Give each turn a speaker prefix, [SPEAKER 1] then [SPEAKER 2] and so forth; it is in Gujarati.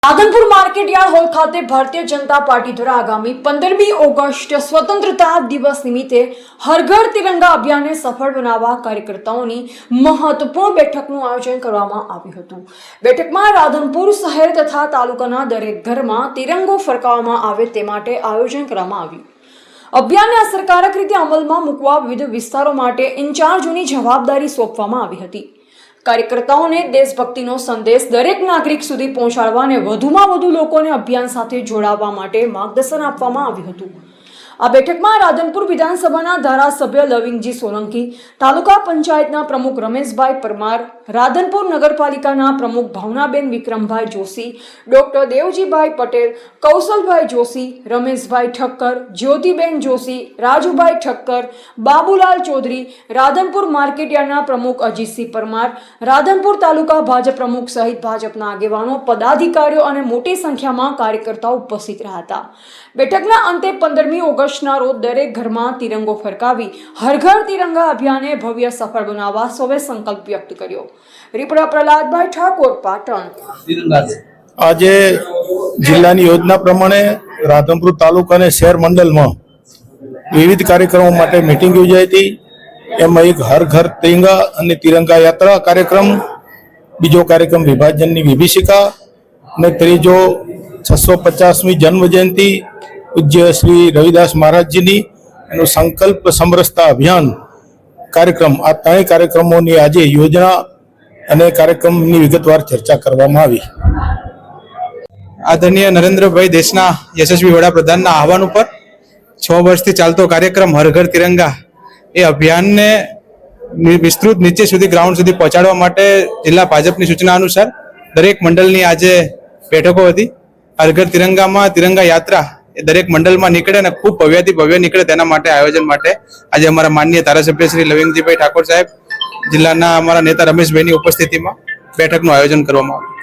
[SPEAKER 1] રાધનપુર માર્કેટયાર્ડ હોલ ખાતે ભારતીય જનતા પાર્ટી દ્વારા આગામી 15મી ઓગસ્ટ સ્વતંત્રતા દિવસ નિમિત્તે હર ઘર તિરંગા અભિયાનને સફળ બનાવવા કાર્યકર્તાઓની મહત્વપૂર્ણ બેઠકનું આયોજન કરવામાં આવ્યું હતું। બેઠકમાં રાધનપુર શહેર તથા તાલુકાના દરેક ઘરમાં તિરંગો ફરકાવવામાં આવે તે માટે આયોજન કરવામાં આવ્યું। અભિયાનને અસરકારક રીતે અમલમાં મૂકવા વિવિધ વિસ્તારો માટે ઇન્ચાર્જોની જવાબદારી સોંપવામાં આવી હતી। કાર્યકર્તાઓને દેશભક્તિનો સંદેશ દરેક નાગરિક સુધી પહોંચાડવા અને વધુમાં વધુ લોકોને અભિયાન સાથે જોડાવવા માટે માર્ગદર્શન આપવામાં આવ્યું હતું। આ બેઠકમાં રાધનપુર વિધાનસભાના ધારાસભ્ય લવિંગજી સોલંકી, તાલુકા પંચાયતના પ્રમુખ રમેશભાઈ પરમાર, રાધનપુર નગરપાલિકાના પ્રમુખ ભાવનાબેન વિક્રમભાઈ જોશી, ડોક્ટર દેવજીભાઈ પટેલ, કૌશલભાઈ જોશી, રમેશભાઈ ઠક્કર, જ્યોતિબેન જોશી, રાજુભાઈ ઠક્કર, બાબુલાલ ચૌધરી, રાધનપુર માર્કેટયાર્ડના પ્રમુખ અજીતસિંહ પરમાર, રાધનપુર તાલુકા ભાજપ પ્રમુખ સહિત ભાજપના આગેવાનો, પદાધિકારીઓ અને મોટી સંખ્યામાં કાર્યકર્તાઓ ઉપસ્થિત રહ્યા હતા। બેઠકના અંતે 15મી ઓગસ્ટના રોજ દરેક ઘરમાં તિરંગો ફરકાવી હર ઘર તિરંગા અભિયાનને ભવ્ય સફળ બનાવવા સૌએ સંકલ્પ વ્યક્ત કર્યો। રિપોર્ટર પ્રહલાદભાઈ ઠાકોર, પાટણ।
[SPEAKER 2] આજે જિલ્લાની યોજના પ્રમાણે રાધનપુર તાલુકા અને શહેર મંડળમાં વિવિધ કાર્યક્રમો માટે મીટિંગ યોજાઈ હતી। એમાં એક હર ઘર તિરંગા અને તિરંગા યાત્રા કાર્યક્રમ, બીજો કાર્યક્રમ વિભાજનની વિભીષિકા અને ત્રીજો 650મી જન્મ જયંતિ પૂજ્ય શ્રી રવિદાસ મહારાજજીની એનું સંકલ્પ સમરસતા અભિયાન કાર્યક્રમ, આ ત્રણેય કાર્યક્રમોની આજે યોજના અને કાર્યક્રમની વિગતવાર ચર્ચા કરવામાં આવી।
[SPEAKER 3] આદરણીય નરેન્દ્રભાઈ દેશના યશસ્વી વડાપ્રધાનના આહવાન ઉપર 6 વર્ષથી ચાલતો કાર્યક્રમ હર ઘર તિરંગા એ અભિયાનને વિસ્તૃત નીચે સુધી ગ્રાઉન્ડ સુધી પહોંચાડવા માટે જિલ્લા ભાજપની સૂચના અનુસાર દરેક મંડળની આજે બેઠકો હતી। હર ઘર તિરંગામાં તિરંગા યાત્રા એ દરેક મંડળમાં નીકળે અને ખૂબ ભવ્યથી ભવ્ય નીકળે તેના માટે આયોજન માટે આજે અમારા માનનીય ધારાસભ્ય શ્રી લવિંગજીભાઈ ઠાકોર સાહેબ, જિલ્લાના અમારા નેતા રમેશભાઈની ઉપસ્થિતિમાં બેઠકનું આયોજન કરવામાં આવ્યું।